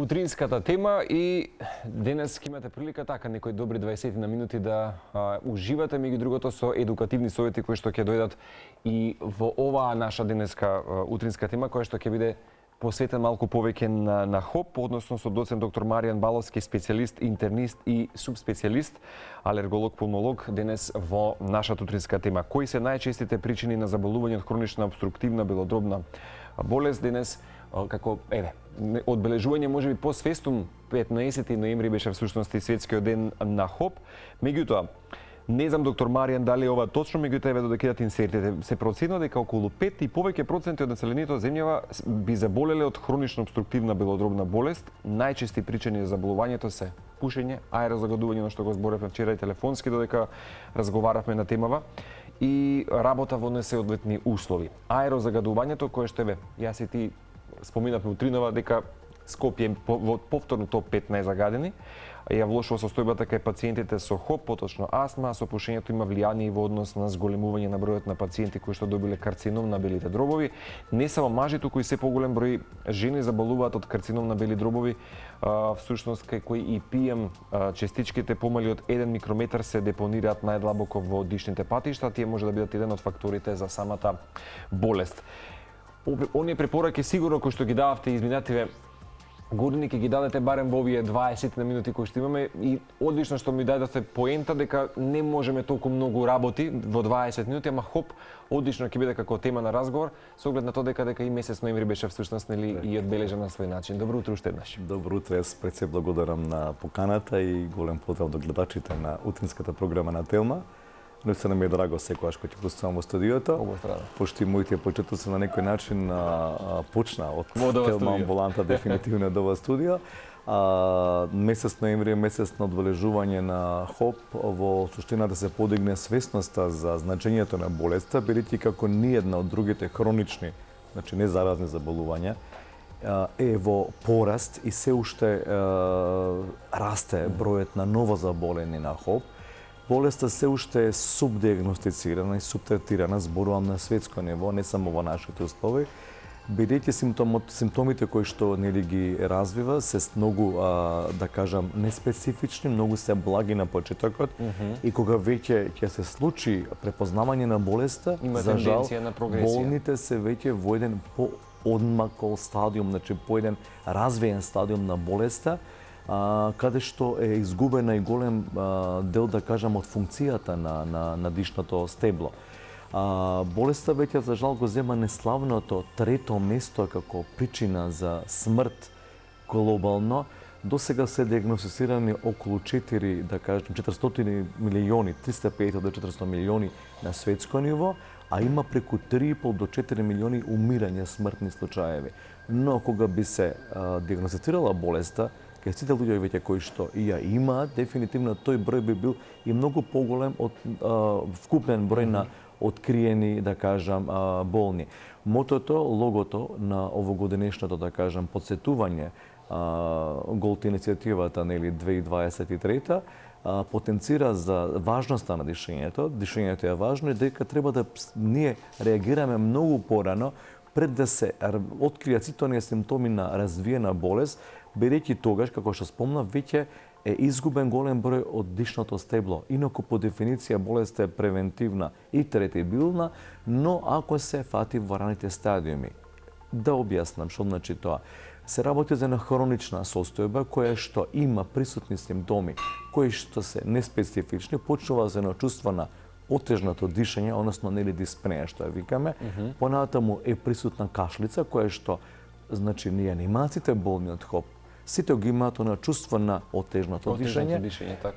утринската тема и денес ќе имате прилика така некои добри 20 на минути да уживате меѓу другото со едукативни совети кои што ќе дојдат и во оваа наша денеска утринска тема која што ќе биде посветен малку повеќе на ХОП, односно со доцент доктор Маријан Баловски, специјалист, интернист и субспецијалист, алерголог, пулмолог, денес во нашата утринска тема. Кои се најчестите причини на заболување од хронична обструктивна белодробна болест? Денес како одбележување можеби посвестум 15 ноември беше всушност и светскиот ден на ХОП. Меѓутоа, не знам доктор Маријан дали ова точно, меѓутоа еве додека идат инсертите се проценува дека околу 5 и повеќе проценти од населението земјава би заболеле од хронична обструктивна белодробна болест. Најчести причини за заболувањето се пушење, аерозагадување, на што го зборевме вчера и телефонски додека разговаравме на темава, и работа во несоодветни услови. Аерозагадувањето кое што јас и ти споминавме утринава дека Скопје во повторно топ 5 најзагадени, ја влошува состојбата кај пациентите со ХОП, поточно астма, со пушењето има влијание во однос на зголемување на бројот на пациенти кои што добиле карцином на белите дробови. Не само мажи, туку и се поголем број жени заболуваат од карцином на бели дробови, всушност кај кои и ПМ частичките помали од 1 микрометар се депонираат најдлабоко во дишните патишта, тие може да бидат еден од факторите за самата болест. Оние препораки сигурно кои што ги дававте изминативе години ќе ги дадете барем во овие 20 на минути кои што имаме, и одлично што ми дадете поента дека не можеме толку многу работи во 20 минути, ама ХОП одлично ќе биде како тема на разговор со оглед на тоа дека и месец ноември беше всушност и одбележан на свој начин. Добро утро уште еднаш. Добро утро, јас пред се благодарам на поканата и голем поздрав до гледачите на утринската програма на Телма. Но се нам е драго секогаш кога ќе присуствувам во студиото. Пошто и моите почетоци на некој начин почна од Телма амбуланта дефинитивно до ова студио. Месец ноември е месец на одбележување на ХОП. Во суштина да се подигне свесноста за значењето на болеста, бидејќи како ниедна од другите хронични, значи незаразни заболувања, е во пораст и се уште расте бројот на новозаболени на ХОП. Болеста се уште е субдиагностицирана и субтретирана, зборувам на светско ниво, не само во нашите услови, бидејќи симптомите кои што нели ги развива се многу, да кажам, неспецифични, многу се благи на почетокот, и кога веќе ќе се случи препознавање на болеста, за жал, болните се веќе во еден поодмакол стадиум, значи по еден развиен стадиум на болеста, каде што е изгубена и голем дел, да кажам, од функцијата на дишното стебло. Болеста веќе за жал го зема неславното трето место како причина за смрт глобално. До сега се диагностицирани околу 400 милиони, 350 до 400 милиони на светско ниво, а има преку 3,5 до 4 милиони умирања, смртни случаеви. Но кога би се диагностицирала болеста, кај сите луѓе веќе кои што и ја имаат, дефинитивно тој број би бил и многу поголем од вкупен број на откриени, да кажам, болни. Мотото, логото на овогодинешното, да кажам, подсетување голт иницијативата, нели, 2023, потенцира за важноста на дишењето. Дишењето е важно и дека треба да ние реагираме многу порано пред да се откријат сите оние симптоми на развиена болест, бидејќи тогаш, како што спомнав, веќе е изгубен голем број од дишното стебло. Инаку по дефиниција болеста е превентивна и третибилна, но ако се фати во раните стадиуми. Да објаснам што значи тоа. Се работи за една хронична состојба која што има присутни симптоми кои што се неспецифични, почнува за едно чувство на отежното дишење, односно нели диспнеја што ја викаме. Понатаму е присутна кашлица која што, значи, ние анимациите болни од ХОП сите ги имаат на чувство на отежното дишење,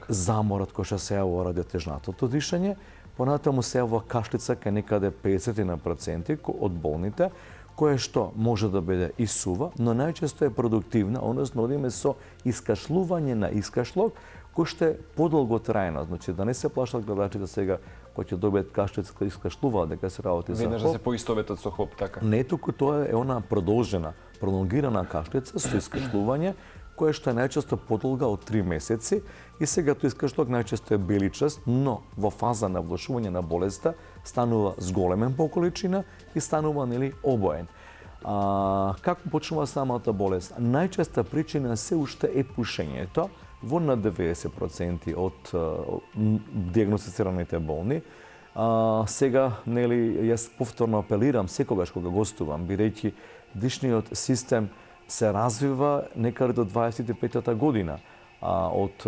заморот кој што се јавува ради отежнатото дишење, понатаму се јавува кашлица кај некаде 50% од болните, која што може да биде и сува, но најчесто е продуктивна, односно одиме со искашлување на искашлок, кој што е подолго трајно. Значи да не се плашат гледачите сега кои ќе добијат кашлица кога искашлуваат дека се работи за ХОП. Веднаш да се поистоветат со ХОП, така? Не, туку тоа е она продолжена, пролонгирана кашлица со искашлување, која што е најчесто подолга од 3 месеци, и сега тој искашлок најчесто е беличаст, но во фаза на влошување на болеста станува зголемен по количина и станува, нели, обоен. Како почнува самата болест? Најчеста причина се уште е пушењето во на 90% од диагностицираните болни. Сега, нели, јас повторно апелирам секогаш кога гостувам, бидејќи дишниот систем се развива некаде до 25-та година од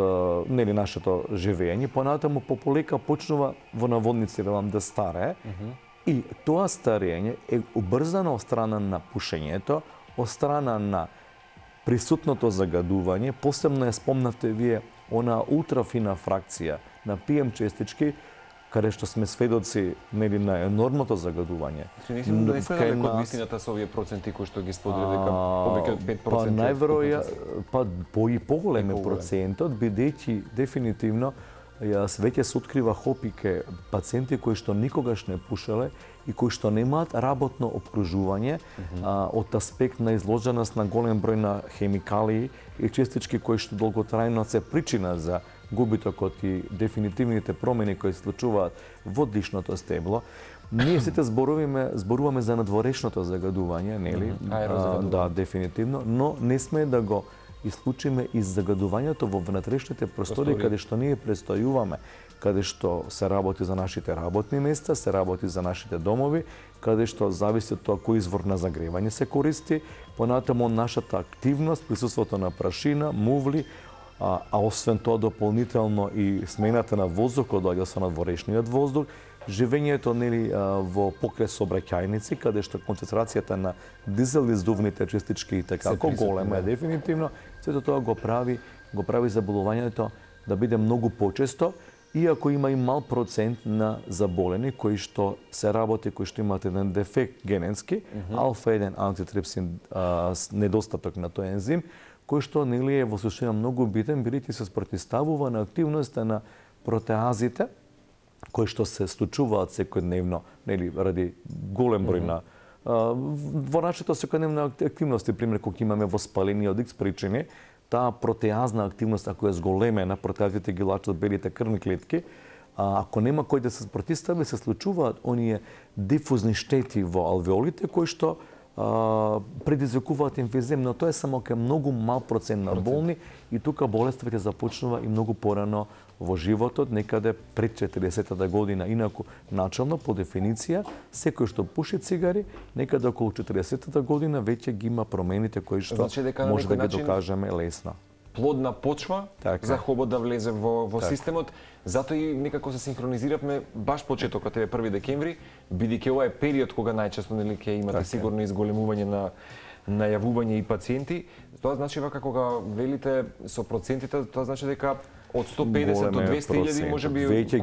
нели нашето живење, понатаму пополека почнува во наводници да старее. И тоа старење е убрзано од страна на пушењето, од страна на присутното загадување, посебно ја спомнавте вие она ултрафина фракција на PM честички, каде што сме сведоци нели на енормното загадување. Не сме далеко од вистината со овие проценти кои што ги споделив дека повеќе од 5%. Па најверојатно и поголем е процентот, бидејќи дефинитивно јас веќе се откривах опике пациенти кои што никогаш не пушеле и кои што немаат работно обкружување од аспект на изложеност на голем број на хемикалии и честички кои што долготрајно се причина за губитокот и дефинитивните промени кои се случуваат во дишното стебло. Ние сите зборуваме за надворешното загадување, нели? Да, дефинитивно, но не сме да го исклучиме и загадувањето во внатрешните простори каде што ние престојуваме, каде што се работи за нашите работни места, се работи за нашите домови, каде што зависи од тоа кој извор на загревање се користи, понатаму нашата активност, присуството на прашина, мувли, а освен тоа дополнително и смената на воздухот доаѓа со надворешниот воздух, живењето нели во покрај сообраќајници, каде што концентрацијата на дизел издувните частички и како голема е дефинитивно, сето тоа го прави заболувањето да биде многу почесто, иако има и мал процент на заболени кои што се работи, кои што имаат еден дефект генетски, алфа-1 антитрипсин недостаток на тој ензим, кој што нели е во суштина многу битен, бидејќи се спротивставува на активноста на протеазите, кои што се случуваат секојдневно, нели, ради голем број на во нашето секојдневна активности, пример кога имаме воспаление од X причини, таа протеазна активност ако е зголемена, протеазите ги лачат белите крвни клетки, ако нема кој да се спротивстави, се случуваат оние дифузни штети во алвеолите кои што предизвикуваат емфизем, но тоа е само кај многу мал процент на болни и тука болеста веќе започнува и многу порано во животот, некаде пред 40-та година. Инаку, начално, по дефиниција, секој што пуши цигари, некаде околу 40-та година веќе ги има промените кои што може да ги докажеме лесно. Плодна почва за хобот да влезе во системот. Затоа и некако се синхронизиравме баш почетокот е 1 декември, бидејќи ова е период кога најчесто нели ќе имате сигурно изголемување на најавување и пациенти. Тоа значи вака кога велите со процентите, тоа значи дека од 150 до 200.000 можеби веќе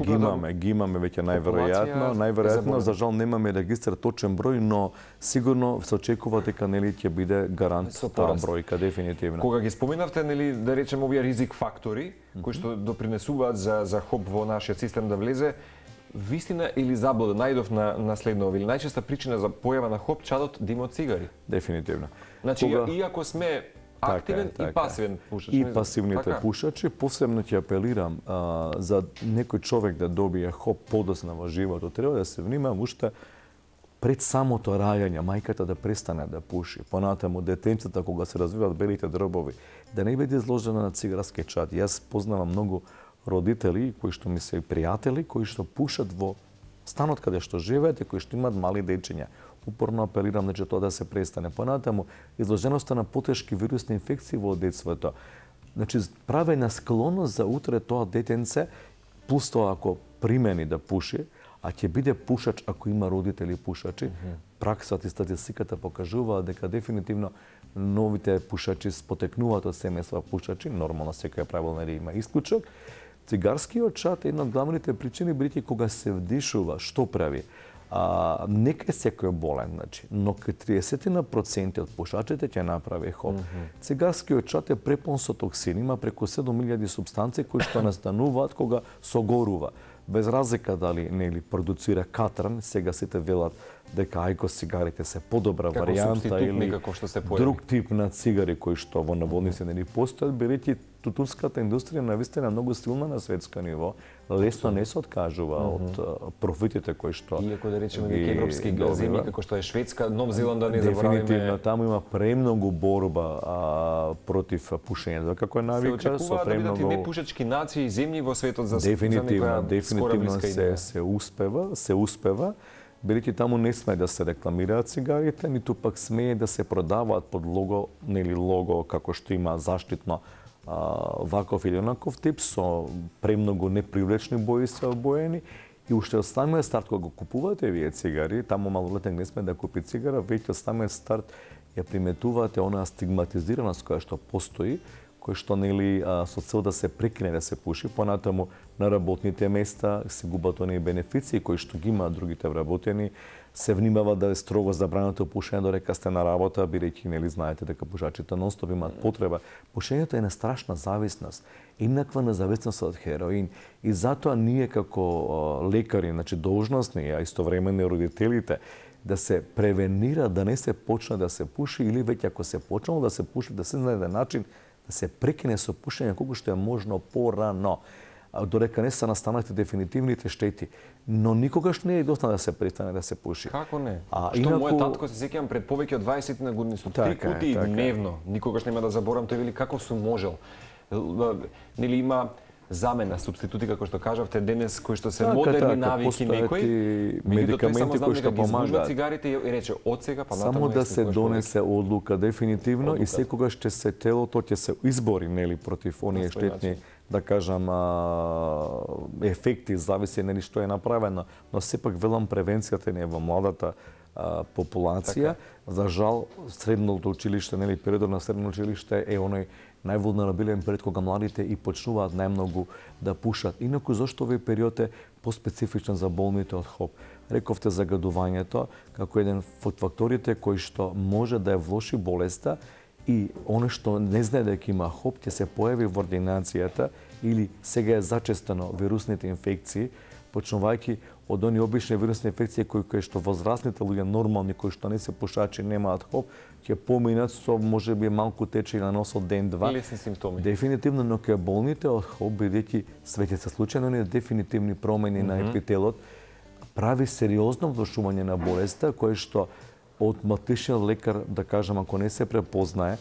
ги имаме веќе најверојатно за жал немаме регистар точен број, но сигурно се очекува дека нели ќе биде гарант таа бројка дефинитивно. Кога ги споменавте нели да речеме овие ризик фактори кои што допринесуваат за хоп во нашиот систем да влезе, вистина или заблуда најдов на следно или најчеста причина за појава на хоп чадот димот цигари? Дефинитивно. Значи иако сме активен и пасивен пушач. И пасивните пушачи, посебно ќе апелирам за некој човек да добие хоп подосна во животот, треба да се внимава уште пред самото раѓање, мајката да престане да пуши, понатаму детенцата кога се развиваат белите дробови, да не биде изложена на цигарски чад. Јас познавам многу родители кои што ми се пријатели, кои што пушат во станот каде што живеат и кои што имаат мали дечиња. Упорно апелирам дека тоа да се престане. Понатаму, изложеноста на потешки вирусни инфекции во детството. Значи, правена склоност за утре тоа детенце, плюс тоа ако примени да пуши, а ќе биде пушач ако има родители пушачи, праксата и статистиката покажуваат дека дефинитивно новите пушачи потекнуваат од семејства пушачи, нормално секој правилно има исклучок. Цигарскиот чад е една од главните причини, бидејќи кога се вдишува, што прави? Нека е секој болен, значи, но кај 30% од пушачите ќе направи хоп. Цигарскиот чад е препон со токсини, има преку 7000 субстанции кои што настануваат кога согорува. Без разлика дали нели продуцира катран, сега сите велат дека ајкос цигарите се подобра како варијанта или што се друг тип на цигари кои што во наводници нели постојат, бидејќи тутунската индустрија навистина многу силна на светско ниво, лесно не се откажува од профитите кои што иако да речеме дека европски земји како што е Шведска, Нов Зеланд, да не заборавиме. Дефинитивно таму има премногу борба против пушењето, како е навика со премногу да непушачки нации и земји во светот за дефинитивно се успева. Бидејќи таму не смее да се рекламираат цигарите, ниту пак смее да се продаваат под лого, нели лого како што има заштитно ваков или онаков тип, со премногу непривлечни бои се обоени. И уште од самиот старт кога го купувате вие цигари, таму малолетен не смее да купи цигара, веќе од самиот старт ја приметувате онаа стигматизираност која што постои, кој што нели со цел да се прекине да се пуши, понатаму на работните места се губат оние бенефиции кои што ги имаат другите вработени, се внимава да е строго забрането пушење додека сте на работа, бидејќи нели знаете дека пушачите нонстоп имаат потреба. Пушењето е една страшна зависност, инаква на зависност од хероин, и затоа ние како лекари, значи должностни, а истовремено и родителите, да се превенира да не се почне да се пуши, или веќе ако се почнало да се пуши, да се најде начин да се прекине со пушење колку што е можно порано, додека не се настанати дефинитивните штети. Но никогаш не е доста да се престане да се пуши. Како не? Што мојот татко, се сеќавам, пред повеќе од 20 на години со 3 кутии дневно, никогаш нема да заборам, тој вели како сум можел. Нели има замена, субститути, како што кажавте денес, кои што се модерни навики некои, медикаменти кои што помагаат. Цигарите и рече од сега па натаму само да се донесе одлука дефинитивно и секогаш ќе се телото ќе се избори нели против оние штетни, да кажам, ефекти, зависи нели што е направено, но сепак велам превенцијата не е во младата популација. За жал, средното училиште, нели периодот на средно училиште е оној највулнерабилен период кога младите и почнуваат најмногу да пушат. Инаку зошто овој период е поспецифичен за болните од ХОП? Рековте загадувањето како еден од факторите кои што може да ја влоши болеста, и оно што не знае дека има ХОП ќе се појави во ординацијата или сега е зачестено вирусните инфекции, почнувајќи од оние обични вирусни инфекции кои што возрастните луѓе нормални кои што не се пушачи немаат ХОП, ќе поминат со можеби малку течење на носот ден-два. Лесни симптоми. Дефинитивно, но кај болните од ХОП, бидејќи свеќе се случајно оние дефинитивни промени на епителот, прави сериозно влошување на болеста, кое што од матичниот лекар, да кажам, ако не се препознае,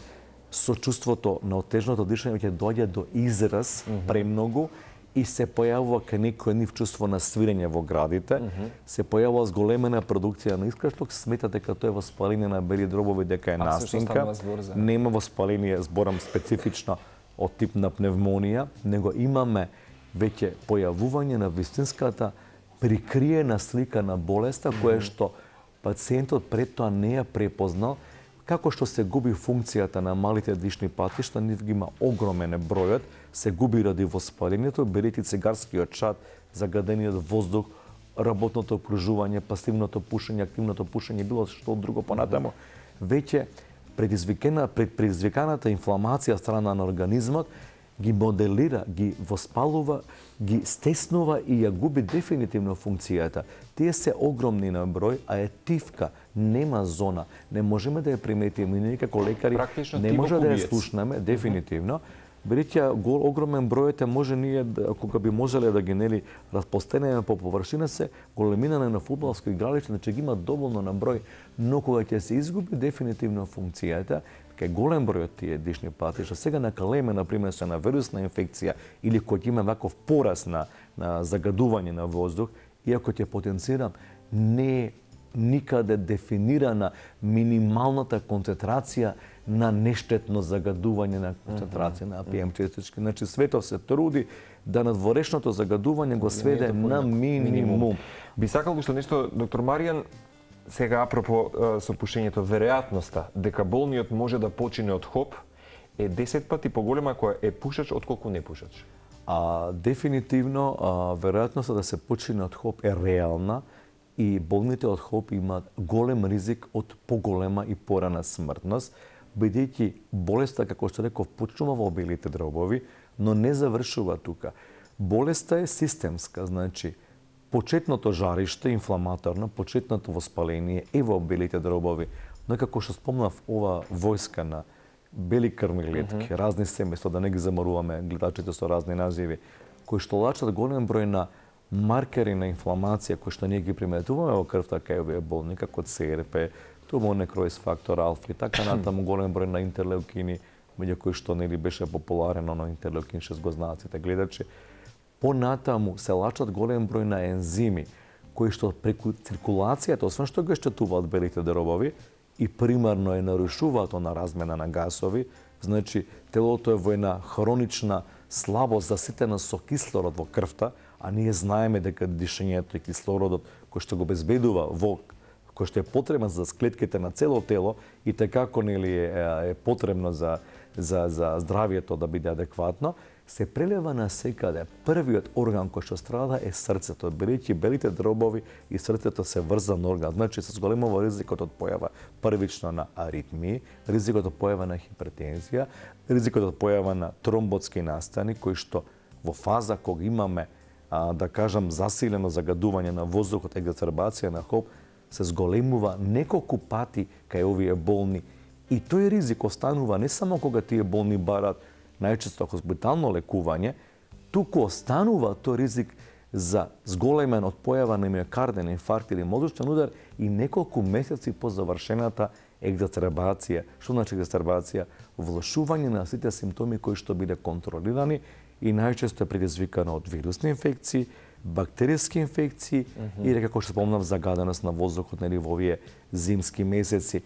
со чувството на отежното дишање ќе доаѓа до израз премногу и се појавува кај некој нив чувство на свирење во градите, се појавува зголемена продукција на искашток, сметате дека тоа е воспаление на бели дробови, дека е настинка, нема воспаление, зборам специфично од тип на пневмонија, него имаме веќе појавување на вистинската прикриена слика на болеста, која што пациентот пред тоа не ја препознал, како што се губи функцијата на малите дишни патишта, нив ги има огромен бројот, се губи ради воспалението, бидејќи цигарскиот чад, загадениот воздух, работното окружување, пасивното пушење, активното пушење, било што друго понатаму, веќе предизвиканата инфламација страна на организмот ги моделира, ги воспалува, ги стеснува и ја губи дефинитивно функцијата. Тие се огромни на број, а е тивка, нема зона. Не можеме да ја приметиме, ние како лекари не може да ја слушнеме, дефинитивно. Бидејќи огромен бројот може ние, кога би можеле да ги нели распостенеме по површина, се големина на фудбалско игралиште, значи ги има доволно на број, но кога ќе се изгуби дефинитивно функцијата, кај голем број од тие дишни патишта, сега накалеме, например, со една вирусна инфекција или кој има ваков порас на загадување на воздух, иако ќе потенцирам, не е никаде дефинирана минималната концентрација на нештетно загадување на концентрација на PM2,5. Значи, светот се труди да надворешното загадување го сведе на минимум. Би сакал уште нешто, доктор Маријан, сега апропо со пушењето, веројатноста дека болниот може да почине од ХОП е 10 пати поголема која е пушач отколку не пушач. Дефинитивно, веројатноста да се почине од ХОП е реална и болните од ХОП имаат голем ризик од поголема и порана смртност, бидејќи болеста, како што реков, почнува во белите дробови, но не завршува тука. Болеста е системска, значи почетното жариште, инфламаторно, почетното воспаление е во белите дробови. Но како што спомнав, ова војска на бели крвни клетки, разни семејства, да не ги заморуваме гледачите со разни називи, кои што лачат голем број на маркери на инфламација кои што ние ги приметуваме во крвта кај овие болни, како ЦРП, туморнекроз фактор алфа и така натаму голем број на интерлеукини, меѓу кои што нели беше популарен оно интерлеукин 6 го знаат сите гледачи. Понатаму се лачат голем број на ензими кои што преку циркулацијата, освен што го штетуваат белите дробови, и примарно е нарушуваат на размена на гасови, значи телото е во една хронична слабост заситена со кислород во крвта, а ние знаеме дека дишењето и кислородот кој што го безбедува кој што е потребен за клетките на цело тело и како нели е потребно за здравието да биде адекватно, се прелева на секаде. Првиот орган кој што страда е срцето. Бидејќи белите дробови и срцето се врзан орган, значи се зголемува ризикот од појава првично на аритмии, ризикот од појава на хипертензија, ризикот од појава на тромботски настани кои што во фаза кога имаме да кажам засилено загадување на воздухот, екзацербација на хоп, се зголемува неколку пати кај овие болни. И тој ризик останува не само кога тие болни барат најчесто хоспитално лекување, туку останува тој ризик за зголемен од појава на миокарден инфаркт или мозочен удар и неколку месеци по завршената екзацербација. Што значи екзацербација? Влошување на сите симптоми кои што биде контролирани и најчесто е предизвикано од вирусни инфекции, бактериски инфекции или како што спомнав загаденост на воздухот нели во овие зимски месеци.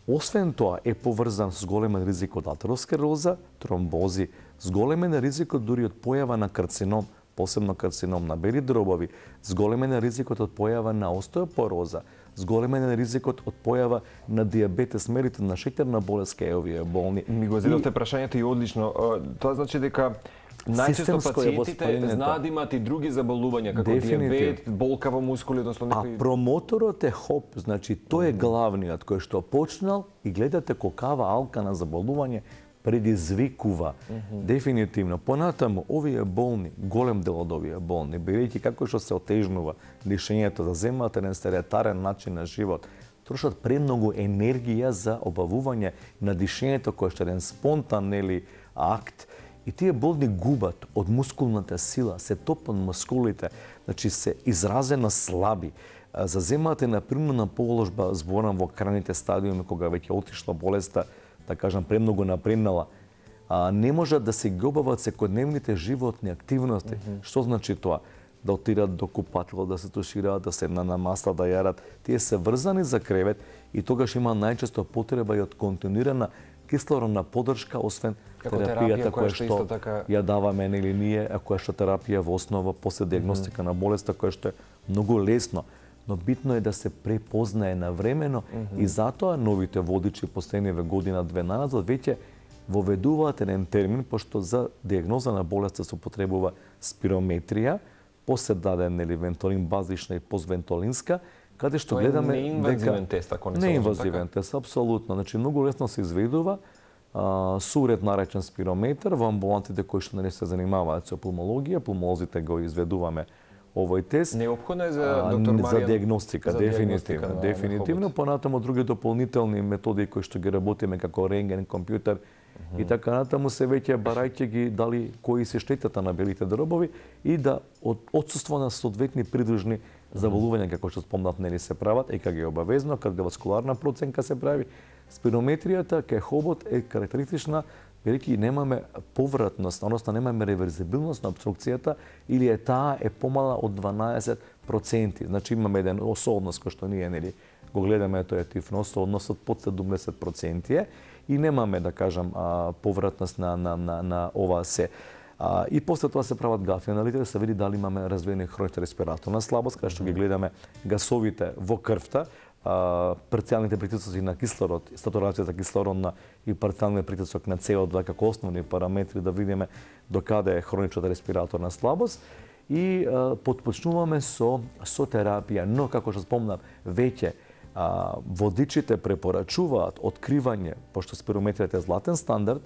Освен тоа е поврзан со големен ризик од атеросклероза, тромбози, с големен ризикот дури од појава на карцином, посебно карцином на бели дробови, с големен ризикот од појава на остеопороза, с големен ризикот од појава на диабетес, мерите на шеќерна болест кај овие болни. Ми го зададовте прашањето и одлично. Тоа значи дека најчесто пациентите знаат да имаат и други заболувања, како диабет, болка во мускули, односно некои... А промоторот е хоп, значи тој е главниот кој што почнал и гледате колкава алкана заболување предизвикува. Дефинитивно. Понатаму, овие болни, голем дел од овие болни, бидејќи како што се отежнува лишењето, да земат еден стереотарен начин на живот, трошат премногу енергија за обавување на дишењето кој што е еден спонтан акт. И тие болни губат од мускулната сила, се топат мускулите, значи се изразено слаби. Заземате на примерна положба, зборам во краните стадиуми, кога веќе отишла болеста, да кажам, премногу напреднала, не можат да се ги обават секојдневните животни активности. Што значи тоа? Да отидат до купатило, да се тушираат, да седнат на маса, да јадат. Тие се врзани за кревет и тогаш има најчесто потреба и од континуирана кислородна поддршка, освен терапијата која што ја даваме или ние, а која што терапија во основа после диагностика на болеста, која што е многу лесно, но битно е да се препознае навремено и затоа новите водичи последниве година-две назад веќе воведуваат еден термин, пошто за диагноза на болеста се употребува спирометрија, после даден вентолин базична и поствентолинска, каде што гледаме неинвазивен тест, ако не се неинвазивен тест, апсолутно. Значи многу лесно се изведува со уред наречен спирометар во амбулантите кои што не се занимаваат со пулмологија, пулмолозите го изведуваме овој тест. Неопходно е за доктор Маријан за диагностика, дефинитивно, дефинитивно. Понатаму други дополнителни методи кои што ги работиме како рентген, компјутер и така натаму се веќе барајќи ги дали кои се штетата на белите дробови и да од отсуство на соодветни придружни заболувања, како што спомнав, нели се прават, ЕКГ обавезно, кардиоваскуларна проценка се прави. Спирометријата кај хобот е карактеристична, бидејќи немаме повратност, односно немаме реверзибилност на обструкцијата или таа е помала од 12%. Значи имаме еден сооднос кој што ние нели го гледаме, тој е тифно соодносот под 70% и немаме, да кажам, повратност на ова се. И после тоа се прават гафи анализи да се види дали имаме развиена хронична респираторна слабост, каде што ги гледаме гасовите во крвта, парцијалните притисоци на кислород, сатурацијата кислородна и парцијалниот притисок на CO2 како основни параметри да видиме докаде е хроничната респираторна слабост и потпочнуваме со терапија, но како што спомнав, веќе водичите препорачуваат откривање, пошто спирометријата е златен стандард,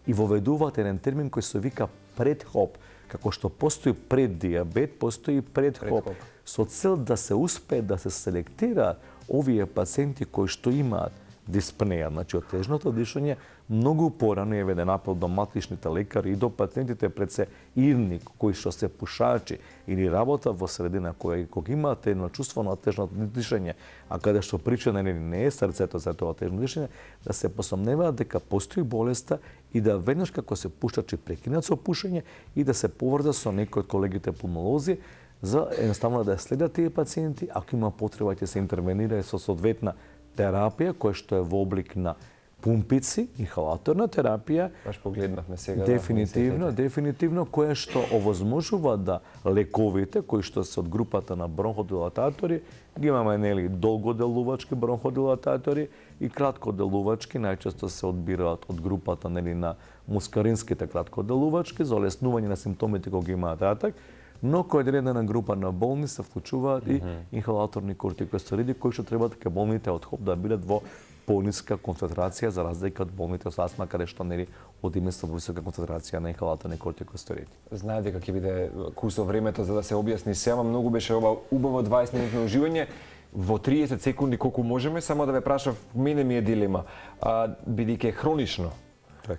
и воведуваат еден термин кој се вика предхоп, како што постои преддиабет, постои предхоп, со цел да се успее да се селектира овие пациенти кои што имаат диспнеја, значи отежното дишење, многу порано е веден апел до матичните лекари и до пациентите пред се ирни кои што се пушачи или работа во средина која кога имаат едно чувство на отежно дишење, а каде што причина не е срцето за тоа отежно дишење, да се посомневаат дека постои болеста и да веднаш како се пушачи прекинат со пушење и да се поврза со некои од колегите пулмолози за едноставно да следат тие пациенти, ако има потреба ќе се интервенира со соодветна терапија која што е во облик на пумпици, инхалаторна терапија. Баш погледнавме сега. Дефинитивно, која што овозможува да лековите кои што се од групата на бронходилататори, ги имаме нели долгоделувачки бронходилататори и краткоделувачки, најчесто се одбираат од групата нели на мускаринските краткоделувачки за олеснување на симптомите кога ги имаат ратак. Но кој одредена група на болни се вклучуваат и инхалаторни кортикостероиди кои што треба дека болните од ХОП да бидат во пониска концентрација за разлика од болните со астма каде што нели одиме со висока концентрација на инхалаторни кортикостероиди. Знае дека ќе биде кусо времето за да се објасни сема, многу беше ова убаво 20 минутно уживање. Во 30 секунди колку можеме, само да ве прашав, мене ми е дилема. Бидејќи е хронично,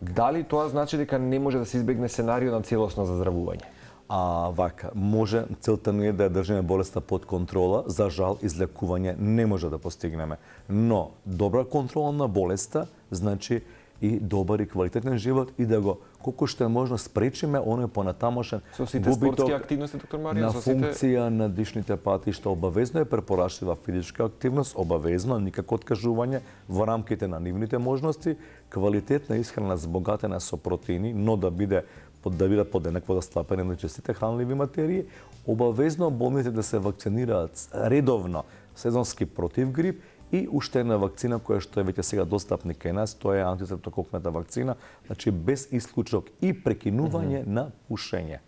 дали тоа значи дека не може да се избегне сценарио на целосно заздравување? Вака, може, целта не е да ја држиме болеста под контрола, за жал излекување не може да постигнеме. Но добра контрола на болеста значи и добар и квалитетен живот и да го колку што е можно спречиме оној понатамошен спортски активности, доктор Марија, на функција на дишните патишта. Обавезно е препорачлива физичка активност, обавезно, никако откажување во рамките на нивните можности, квалитетна исхрана збогатена со протеини, но да биде подеднакво застапени на честите хранливи материи, обавезно болните да се вакцинираат редовно сезонски против грип и уште една вакцина која што е веќе сега достапна кај нас, тоа е антисептококната вакцина, значи без исклучок и прекинување на пушење.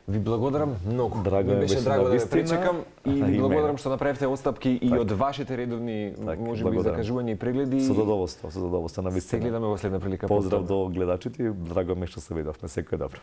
Ви благодарам многу. Беше драго да ве пречекам и ви благодарам мене. што направивте отстапки и од вашите редовни можеби закажувања и прегледи. Со задоволство, на вистина. Се гледаме во следна прилика. Поздрав до гледачите и драго ми што се видовме. Секој добро.